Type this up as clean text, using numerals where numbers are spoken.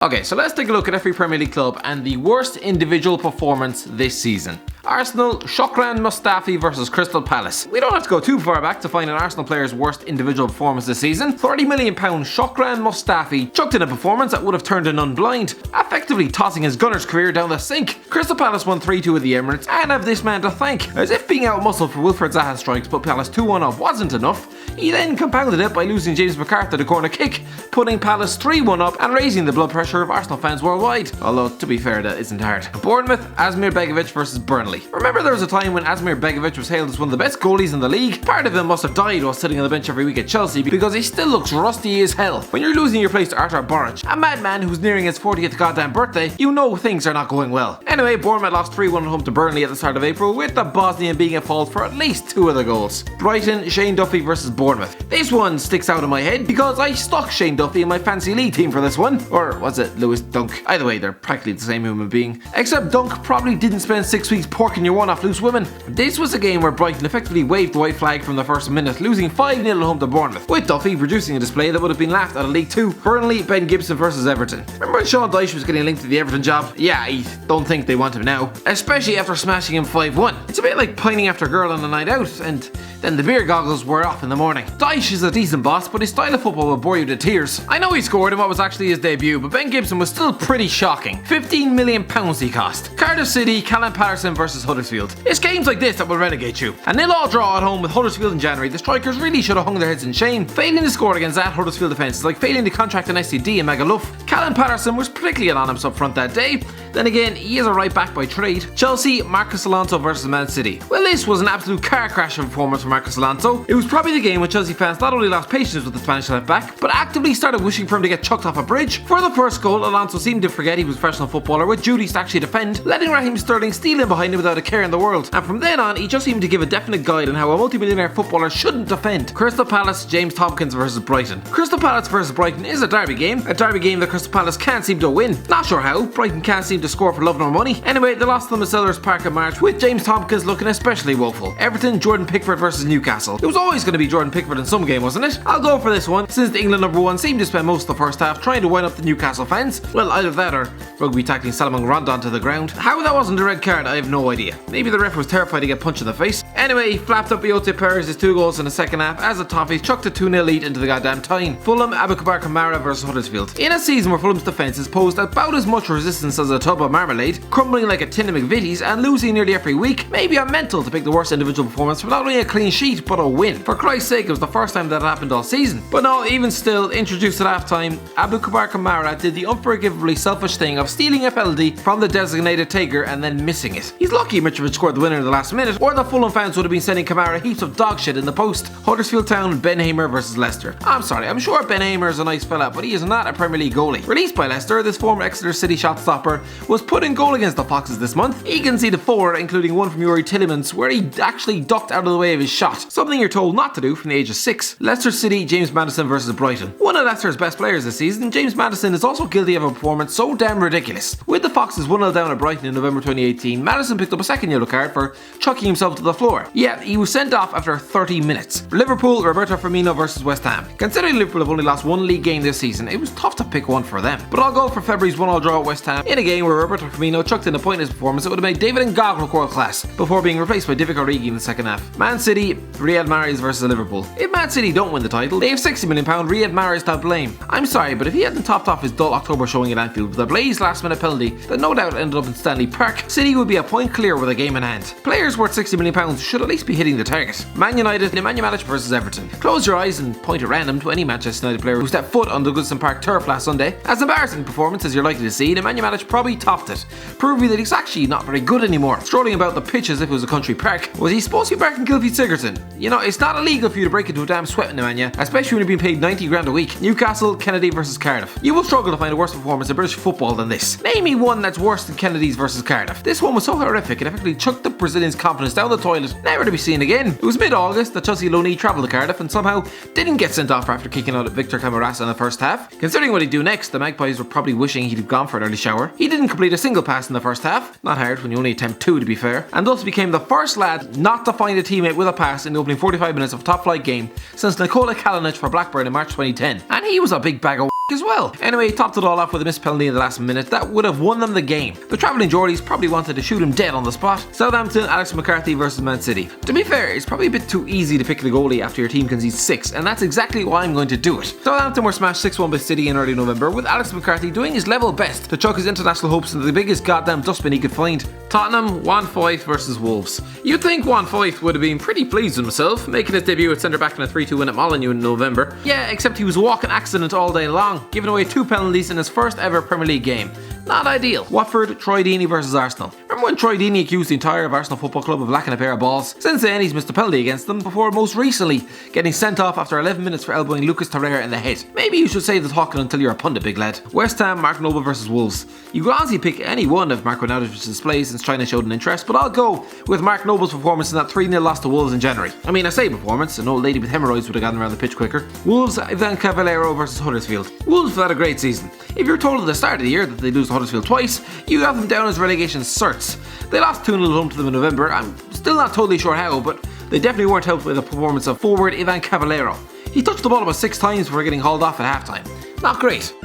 Okay, so let's take a look at every Premier League club and the worst individual performance this season. Arsenal, Shkodran Mustafi versus Crystal Palace. We don't have to go too far back to find an Arsenal player's worst individual performance this season. £30 million Shkodran Mustafi chucked in a performance that would have turned a nun blind, effectively tossing his Gunners' career down the sink. Crystal Palace won 3-2 at the Emirates and have this man to thank. As if being out-muscled for Wilfred Zaha's strikes put Palace 2-1 up wasn't enough, he then compounded it by losing James McCarthy the corner kick, putting Palace 3-1 up and raising the blood pressure of Arsenal fans worldwide. Although, to be fair, that isn't hard. Bournemouth, ASMIR BEGOVIC versus Burnley. Remember there was a time when ASMIR BEGOVIC was hailed as one of the best goalies in the league? Part of him must have died while sitting on the bench every week at Chelsea because he still looks rusty as hell. When you're losing your place to Artur Boruc, a madman who's nearing his 40th goddamn birthday, you know things are not going well. Anyway, Bournemouth lost 3-1 at home to Burnley at the start of April, with the Bosnian being at fault for at least 2 of the goals. Brighton, Shane Duffy versus Bournemouth. This one sticks out in my head because I stuck Shane Duffy in my fancy league team for this one. Or was it Lewis Dunk? Either way, they're practically the same human being. Except Dunk probably didn't spend 6 weeks porking your one off loose women. This was a game where Brighton effectively waved the white flag from the first minute, losing 5-0 at home to Bournemouth, with Duffy producing a display that would have been laughed at in League 2. Burnley, Ben Gibson versus Everton. Remember when Sean Dyche was getting linked to the Everton job? Yeah, I don't think they want him now, especially after smashing him 5-1. It's a bit like pining after a girl on a night out, and then the beer goggles were off in the morning. Dyche is a decent boss, but his style of football will bore you to tears. I know he scored in what was actually his debut, but Ben Gibson was still pretty shocking. £15 million he cost. Cardiff City, Callum Patterson versus Huddersfield. It's games like this that will relegate you. A 0-0 draw at home with Huddersfield in January. The strikers really should have hung their heads in shame. Failing to score against that Huddersfield defence is like failing to contract an STD and Mega Luff. Callum Patterson was particularly anonymous up front that day. Then again, he is a right back by trade. Chelsea, Marcos Alonso versus Man City. Well, this was an absolute car crash of performance for Marcos Alonso. It was probably the game when Chelsea fans not only lost patience with the Spanish left back, but actively started wishing for him to get chucked off a bridge. For the first goal, Alonso seemed to forget he was a professional footballer with duties to actually defend, letting Raheem Sterling steal in behind him without a care in the world. And from then on, he just seemed to give a definite guide on how a multi-millionaire footballer shouldn't defend. Crystal Palace, James Tompkins versus Brighton. Crystal Palace versus Brighton is a derby game that Crystal Palace can't seem to win. Not sure how, Brighton can't seem to score for love nor money. Anyway, they lost to the Sellers Park in March, with James Tompkins looking especially woeful. Everton, Jordan Pickford versus Newcastle. It was always going to be Jordan Pickford in some game, wasn't it? I'll go for this one, since the England #1 seemed to spend most of the first half trying to wind up the Newcastle fans. Well, either that or rugby tackling Salomon Rondon to the ground. How that wasn't a red card, I have no idea. Maybe the ref was terrified to get punched in the face. Anyway, he flapped up Iote Perez' 2 goals in the second half as the Toffees chucked a 2-0 lead into the goddamn tyne. Fulham, Abubakar Kamara versus Huddersfield. In a season where Fulham's defences posed about as much resistance as a tub of marmalade, crumbling like a tin of McVitie's and losing nearly every week, maybe I'm mental to pick the worst individual performance for not only a clean sheet but a win. For Christ's sake, it was the first time that happened all season. But no, even still, introduced at halftime, Abubakar Kamara did the unforgivably selfish thing of stealing a penalty from the designated taker and then missing it. He's lucky Mitrovic scored the winner in the last minute, or the Fulham fans would have been sending Kamara heaps of dog shit in the post. Huddersfield Town, Ben Hamer versus Leicester. I'm sorry, I'm sure Ben Hamer is a nice fella, but he is not a Premier League goalie. Released by Leicester, this former Exeter City shot stopper was put in goal against the Foxes this month. He conceded 4, including one from Yuri Tillemans, where he actually ducked out of the way of his shot, something you're told not to do from the age of 6. Leicester City, James Maddison versus Brighton. One of Leicester's best players this season, James Maddison is also guilty of a performance so damn ridiculous. With the Foxes 1-0 down at Brighton in November 2018, Maddison picked up a second yellow card for chucking himself to the floor. Yet, he was sent off after 30 minutes. Liverpool, Roberto Firmino versus West Ham. Considering Liverpool have only lost 1 league game this season, it was tough to pick one for them. But I'll go for February's 1-1 draw at West Ham, in a game where Roberto Firmino chucked in a pointless performance that would have made David N'Gog look world class, before being replaced by Divock Origi in the second half. Man City, Riyad Mahrez versus Liverpool. If Man City don't win the title, they have £60 million Riyad Mahrez to blame. I'm sorry, but if he hadn't topped off his dull October showing at Anfield with a blaze last minute penalty that no doubt ended up in Stanley Park, City would be a point clear with a game in hand. Players worth £60 million should at least be hitting the target. Man United, Nemanja Matic versus Everton. Close your eyes and point at random to any Manchester United player who stepped foot on the Goodison Park turf last Sunday. As embarrassing performance as you're likely to see, Nemanja Matic probably topped it, proving that he's actually not very good anymore. Strolling about the pitch as if it was a country park. Was he supposed to be barking Gylfi Sigurdsson? You know, it's not illegal for you to break into a damn sweat, Nemanja, especially when you're being paid 90 grand a week. Newcastle, Kennedy versus Cardiff. You will struggle to find a worse performance in British football than this. Name me one that's worse than Kennedy's versus Cardiff. This one was so horrific it effectively chucked the Brazilians' confidence down the toilet, never to be seen again. It was mid-August that Chelsea loanee travelled to Cardiff and somehow didn't get sent off after kicking out at Victor Camarasa in the first half. Considering what he'd do next, the Magpies were probably wishing he'd have gone for an early shower. He didn't complete a single pass in the first half, not hard when you only attempt 2 to be fair, and thus became the first lad not to find a teammate with a pass in the opening 45 minutes of a top flight game since Nikola Kalinic for Blackburn in March 2010. And he was a big bag of as well. Anyway, he topped it all off with a missed penalty in the last minute that would have won them the game. The travelling Geordies probably wanted to shoot him dead on the spot. Southampton, Alex McCarthy versus Man City. To be fair, it's probably a bit too easy to pick the goalie after your team concedes 6, and that's exactly why I'm going to do it. Southampton were smashed 6-1 by City in early November, with Alex McCarthy doing his level best to chuck his international hopes into the biggest goddamn dustbin he could find. Tottenham, Juan Foyth versus Wolves. You'd think Juan Foyth would have been pretty pleased with himself, making his debut at centre back in a 3-2 win at Molineux in November. Yeah, except he was a walking accident all day long, giving away 2 penalties in his first ever Premier League game. Not ideal. Watford, Troy Deeney versus Arsenal. Remember when Troy Deeney accused the entire of Arsenal Football Club of lacking a pair of balls? Since then, he's missed a penalty against them, before most recently getting sent off after 11 minutes for elbowing Lucas Torreira in the head. Maybe you should save the talking until you're a pundit, big lad. West Ham, Mark Noble versus Wolves. You could honestly pick any one of Marko Naudovic's displays since China showed an interest, but I'll go with Mark Noble's performance in that 3-0 loss to Wolves in January. I mean, I say performance, an old lady with hemorrhoids would have gotten around the pitch quicker. Wolves, Ivan Cavallero versus Huddersfield. Wolves have had a great season. If you're told at the start of the year that they lose to Huddersfield twice, you have them down as relegation certs. They lost 2-0 at home to them in November. I'm still not totally sure how, but they definitely weren't helped by the performance of forward Ivan Cavallero. He touched the ball about 6 times before getting hauled off at halftime. Not great.